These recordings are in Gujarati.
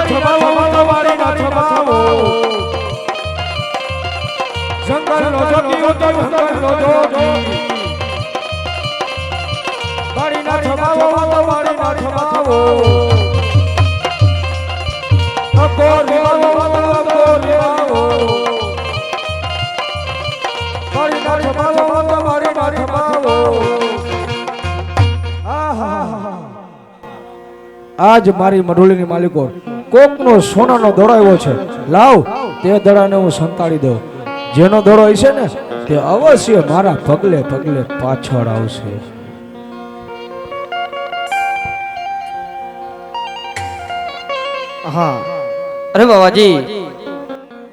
છબાવો તમારી ના છબાવો જંગલ નો જોગી ઉતો જંગલ નો જોગી મારી ના છબાવો તમારી ના છબાવો અકો રેવો રેવો મારી ના છબાવો તમારી ના છબાવો આજ મારી મઢોલીની માલિકો કોકનો સોનાનો દડો આવ્યો છે લાવ તે દડાને હું સંતાડી દઉં જેનો દડો હશે ને તે અવશ્ય મારા પગલે પગલે પાછળ આવશે હા અરે બાબાજી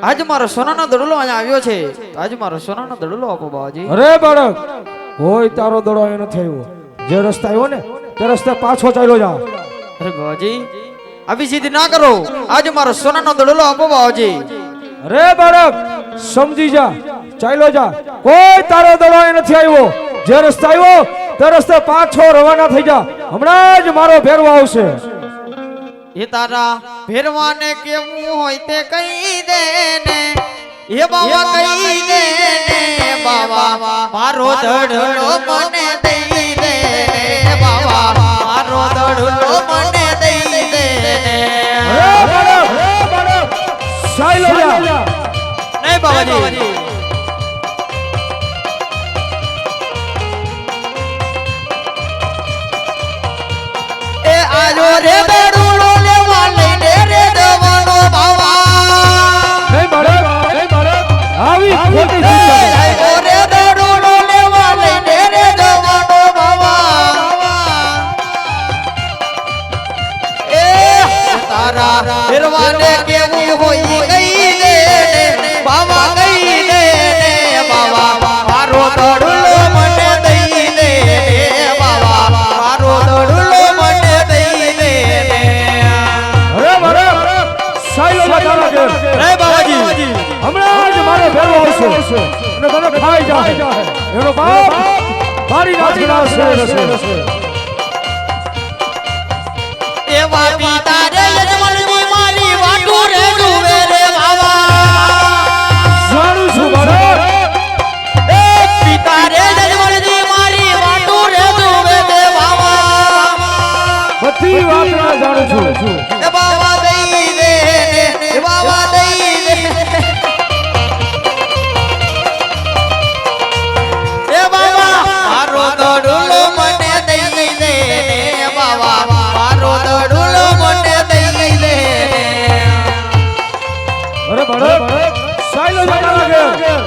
આજ મારો સોનાનો દડલો અહીંયા આવ્યો છે આજ મારો સોનાનો દડલો આપો બાબાજી અરે બાળક કોઈ તારો દડો અહીં નથી આવ્યો જે રસ્તા આવ્યો ને તે રસ્તે પાછો ચાલ્યો જા અરે બાબાજી આવી જીદ ના કરો આજ મારો સોનાનો દડલો આપો બાબાજી અરે બાળક સમજી જા ચાલ્યો જા કોઈ તારો દડો અહીં નથી આવ્યો જે રસ્તા આવ્યો તે રસ્તે પાછો રવાના થઈ જા હમણાં જ મારો ફેરવો આવશે એ તારા ફેરવાને કેવું હોય તે કહી દે ને એ બાવા કહી દે ને બાવા મારો દડલો મને દઈ દે ને બાવા મારો દડલો મને દઈ દે ને અરે બાળક ચાલ્યો જા નહીં બાબાજી એ આજો રે દડલો લેવા લઈને રે દેવાનો બાવા નહીં બાળક આવી ખોટી ચિંતા આજો રે દડલો લેવા લઈને રે દેવાનો બાવા એ તારા ફેરવાને કેવું હોય કહી દે બાવા કહી દે બાવા મારો દડલો મને દઈ દે બાવા મારો દડલો મને દઈ દે અરે બાળક ચાલ્યો જા તારા ઘેર નહીં બાબાજી હમણાં જ મારો ફેરવો આવશે અને તને ખાઈ જાય એનો બાપ મારી નાખનાર છે એવા પિતા રે યજમાનની મારી વાટુ રે જુએ રે બાવા જાણું છું બાળક એ પિતા રે યજમાનની મારી વાટુ રે જુએ રે બાવા બધી વાત જાણું છું એ બાવા દઈ દે એ બાવા દઈ દે એ બાવા મારો દડલો મને દઈ દે બાવા મારો દડલો મને દઈ દે અરે બાળક ચાલ્યો જા તારા ઘેર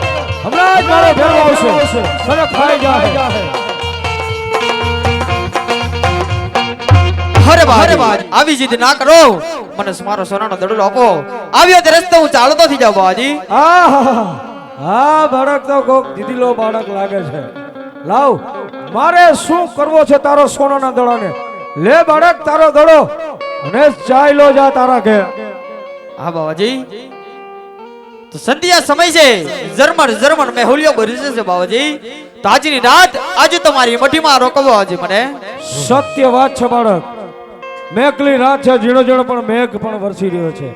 હમણાં જ મારો ફેરવો આવશે તને ખાઈ જાય હરે બાજ આવી જીદ ના કરો મને મારો સોનાનો દડલો આપો આવ્યો તે રસ્તે હું ચાલતો થઈ જાઉં બાબાજી હા બાળક તો કોક દીદીલો બાળક લાગે છે લાવ મારે શું કરવો છે તારો સોનાના દડાને લે બાળક તારો દડો અને ચાલ્યો જા તારા ઘેર હા બાબાજી તો સંધ્યા સમય છે જર્મન મેહુલિયો ભરી છે બાબાજી તો આજની રાત આજે તમારી મઠીમાં રોકવો બાબાજી મને સત્ય વાત છે બાળક મેઘલી રાત છે ઝીણો ઝીણો પણ મેઘ પણ વરસી રહ્યો છે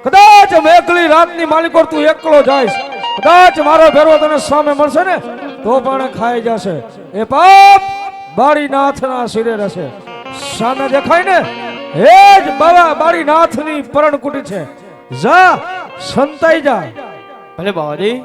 કદાચ મેઘલી રાતની માલિકો તું એકલો જાય કદાચ મારો ફેરવો તને સામે મળશે ને તો પણ ખાઈ જશે એ પાપ બાળીનાથના શિરે રહેશે સામે દેખાય ને હે જ બાબા બાળીનાથની પરણકુટી છે જા સંતાઈ જા ભલે બાબાજી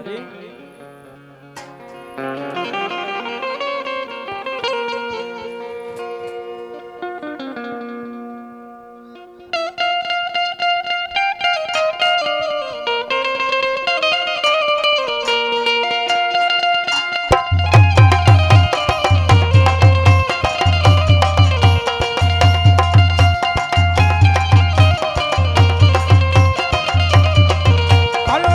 હાલો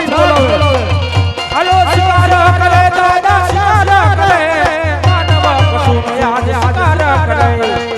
સાથ બોલાવે હાલો શિકાર કરે દાદા શિકાર કરે માનવ કશું યાદ શિકાર કરે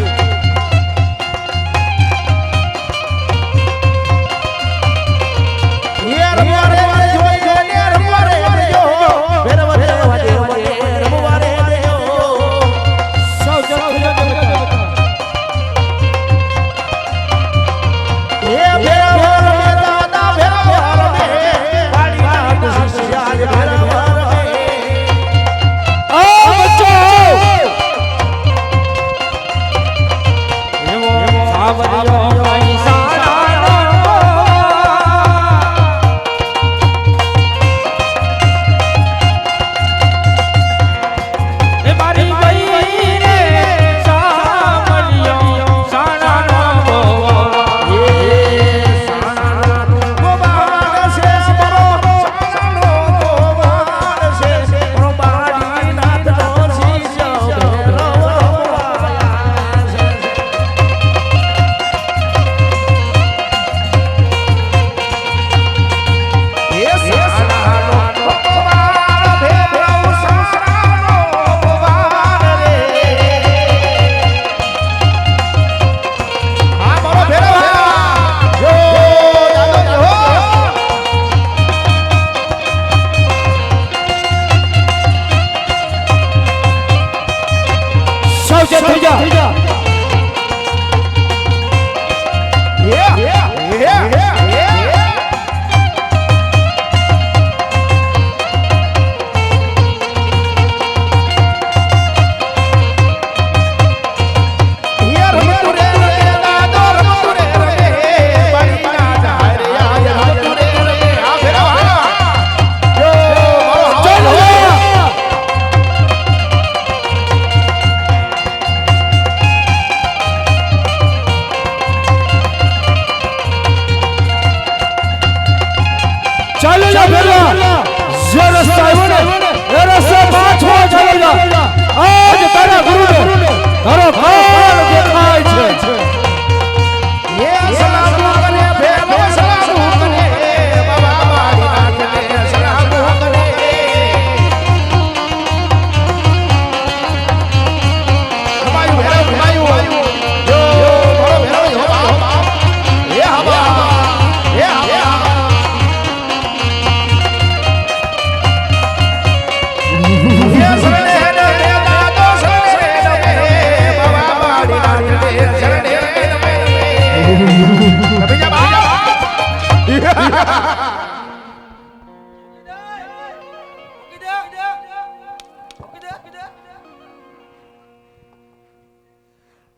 ચાલો જા ભેરવા જે રસ્તા આવ્યો ને એ રસ્તે પાછો ચાલો જા આજ તારા ગુરુને તારો ફળ દેખાય છે એ સલામ કરે ભેરવા સલામ કરે બાબા મારી નાથને સલામ કરે હમાયું ભેરવ હમાયું જો બોલો ભેરવ હો એ હવા એ હવા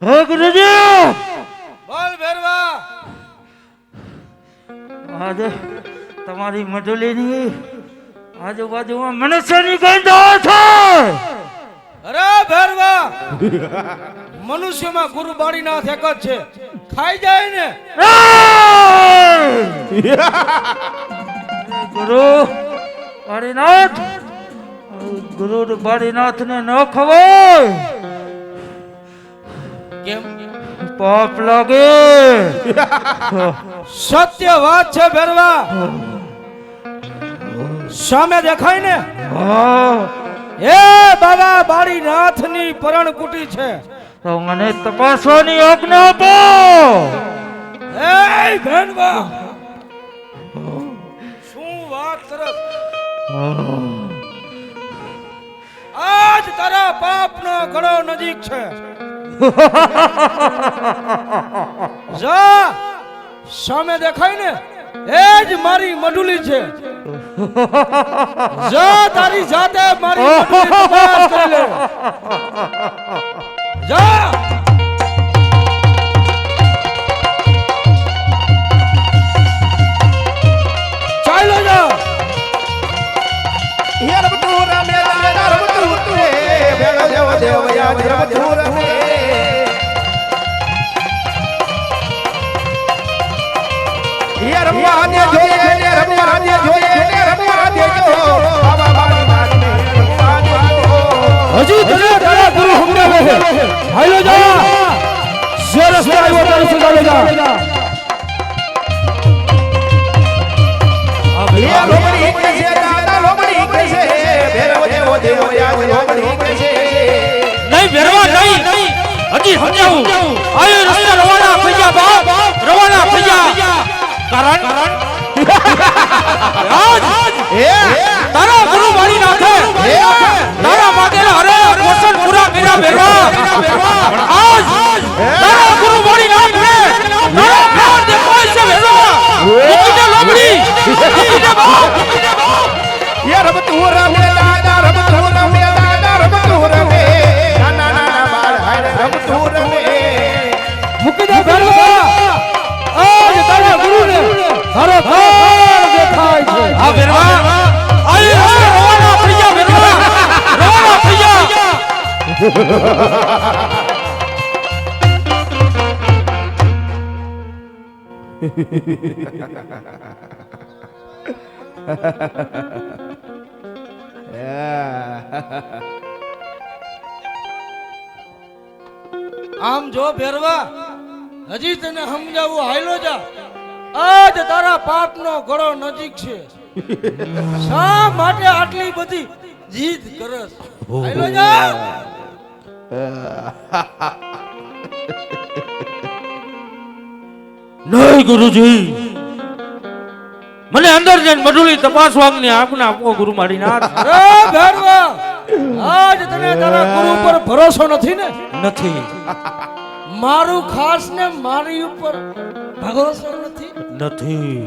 હે ગુરુજી બોલ ભેરવા આજે તમારી મજૂરીની આજુબાજુમાં મનુષ્યની ગંધ આવે છે અરે ભેરવા મનુષ્યમાં ગુરુ બાળીનાથ એક જ છે ખાઈ જાય ને ગુરુ બાળીનાથ ગુરુ બાળીનાથ ને ન ખવાય કેમ પાપ લાગે સત્ય વાત છે ભેરવા સામે દેખાય ને એ બાબા બાળીનાથ ની પરણ કુટી છે તો મને તપાસવાની આજ્ઞા આપો એ ભેરવા શું વાત કરસ આજ તારા પાપનો ઘડો નજીક છે જા સામે દેખાય ને એ જ મારી મડુલી છે જા તારી જાતે મારી મડુલી તપાસ કરી લે જા ચાલો જા યાર બતુરા મેલા યાર બતુરે ભેળ દેવ દેવ યાર બતુરા મે યાર રમવાને જોઈએ ને રમવાને જોઈએ ને રમવાને જો બાબા મારી મારી રમવાને જો હજી તને તારા ગુરુ હમણાં હાલો જા હજી સમજાવું આયુ રસ્તે રવાના થઈ ગયા બાપ રવાના થઈ ગયા કારણ તારા ગુરુ મારી નાખે તારા માગેલા હરે પોષણ પૂરા કર્યા ભેરવા આજ તારા ગુરુ મારી નાખે તારા પ્રાણ દેખાય છે ભેરવા મૂકીને લોબડી મૂકીને બાપ ये रब तू रमे दादा रब तू रमे दादा रब तू रमे नाना नाना बाळ हाय रब तू रमे મૂકી દે ભેરવા આજ તારા ગુરુને ખરેખર દેખાય છે આ ભેરવા આયુ રસ્તે રવાના થઈ ગયા ભેરવા રવાના થઈ ગયા આમ જો ભેરવા હજી તને સમજાવું હાયલો જા આજ તારા પાપનો ઘડો નજીક છે શા માટે આટલી બધી જીદ કરસ હાયલો જા નહીં ગુરુજી મને અંદર જઈને મઢુલી તપાસવાની આજ્ઞા આપો ગુરુ મારી નાથ અરે ભેરવા આજ તને તારા ગુરુ ઉપર ભરોસો નથી ને નથી મારું ખાસ ને મારી ઉપર ભરોસો નથી નથી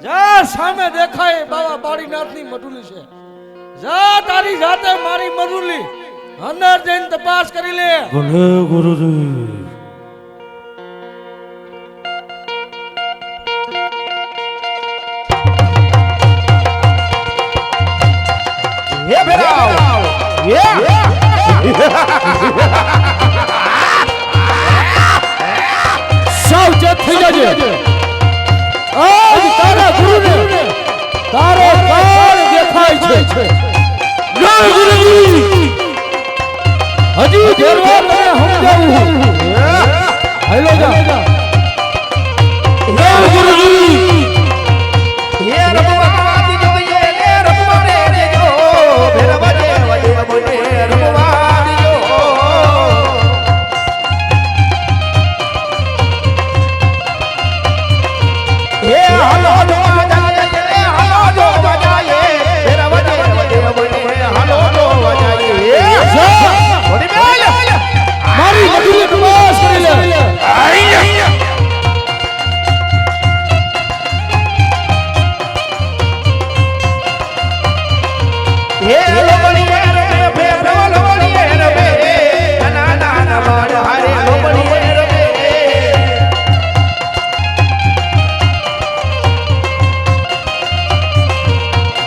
જા સામે દેખાય બાબા બાળીનાથની મઢુલી છે જા તારી જાતે મારી મઢુલી અંદર જઈને તપાસ કરી લે ભલે ગુરુજી ये बेराव ये સાવચેત થઈ જજે આજ તારા ગુરુને તારો કાળ દેખાય છે જય ગુરુજી હજી ભેરવા તને સમજાવું હાલો જા જય ગુરુજી ये रबवादी जो ये रबवादे जो बेरवादे वजे बोले रबवादी जो ये हलो जो बजाए हलो जो बजाए बेरवादे वजे बोले हलो जो बजाए थोड़ी मेल મારી મઢુલી તપાસ કરી લે ये लोबड़िए रे बेरवा लोबड़िए रे बे नाना नाना बाड़ हारे लोबड़िए रे बे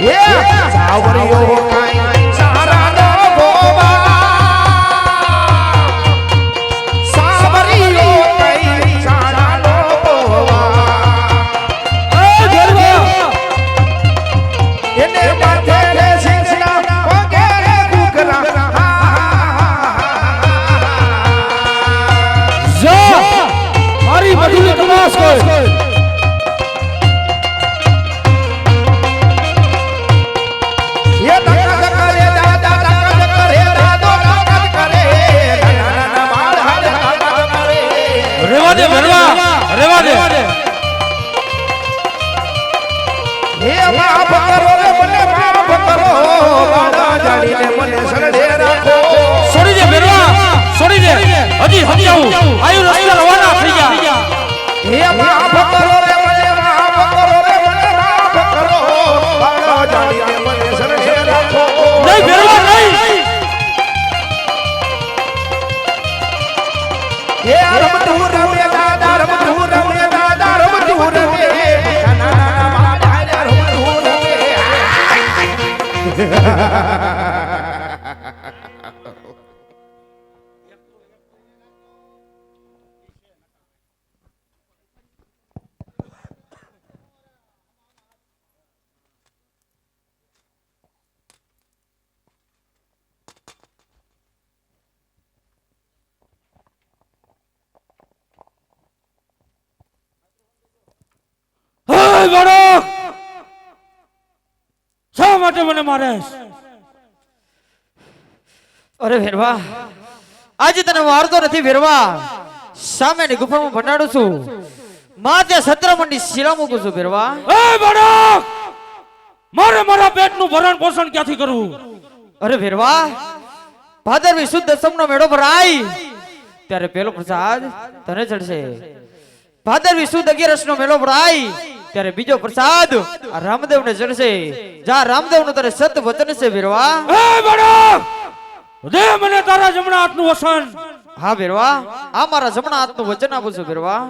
ये सावरियो काई सारा नो गोवा सावरियो काई सारा नो गोवा એને માથે રે સિંગના પગે રે કુકરા જા મારી મઢુલી તપાસ કર ये धक्का करे दादा धक्का करे दादो धक्का करे नाना नाना बाल हाल धक्का करे રેવા દે ભેરવા રેવા દે हे माफ करो रे મને માફ કરો બાળા જાડીને મને સરડે રાખો છોડી દે ભેરવા છોડી દે હજી સમજાવું આયુ રસ્તે રવાના થઈ ગયા हे माफ करो रे મને માફ કરો બાળા જાડીને મને સરડે રાખો નહીં ભેરવા નહીં ये रब तू रमे दादा रब तू रमे दादा रब तू रमे नाना नाना बाल हारे रब तू रमे હે ગણક શા માટે મને મારે અરે ભેરવા આજે તને મારતો નથી ભેરવા, સામેની ગુફામાં ભંડાડું છું, માથે સત્રમણની શિલા મૂકું છું ભેરવા. એ બાળક, મારે મારા પેટનું ભરણ પોષણ ક્યાંથી કરવું? અરે ભેરવા, ભાદરવી સુદ દસમનો મેળો ભરાય ત્યારે પેલો પ્રસાદ તને ચડશે. ભાદરવી સુદ 11નો મેળો ભરાય ત્યારે બીજો પ્રસાદ આ રામદેવને ચડશે. જા રામદેવનું તારે સત વચન છે ભેરવા. એ બાળક, દે મને તારા જમણા હાથનું વસન. હા ભેરવા, આ મારા જમણા હાથનું વચન આપું છું ભેરવા.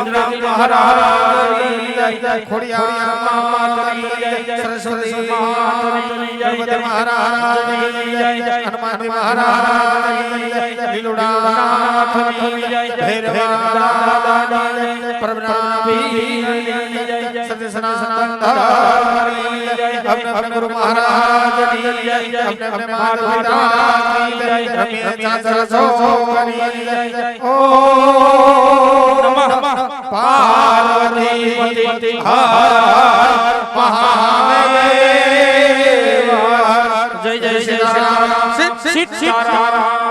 રામ મહારાજની જય ખોડિયાર માતની જય સરસ્વતી માતની જય મહારાજની જય હનુમાન મહારાજની જય લીલુડાનાથની જય ભૈરવનાથની જય પરમનાભીની જય સત્ય સનાતન ધર્મની જય अपने गुरु महाराज की जय अपने माता पिता की जय रमेश चाचा सोनी जय ओम नमः पार्वती हर महादेव जय जय श्री राम सीताराम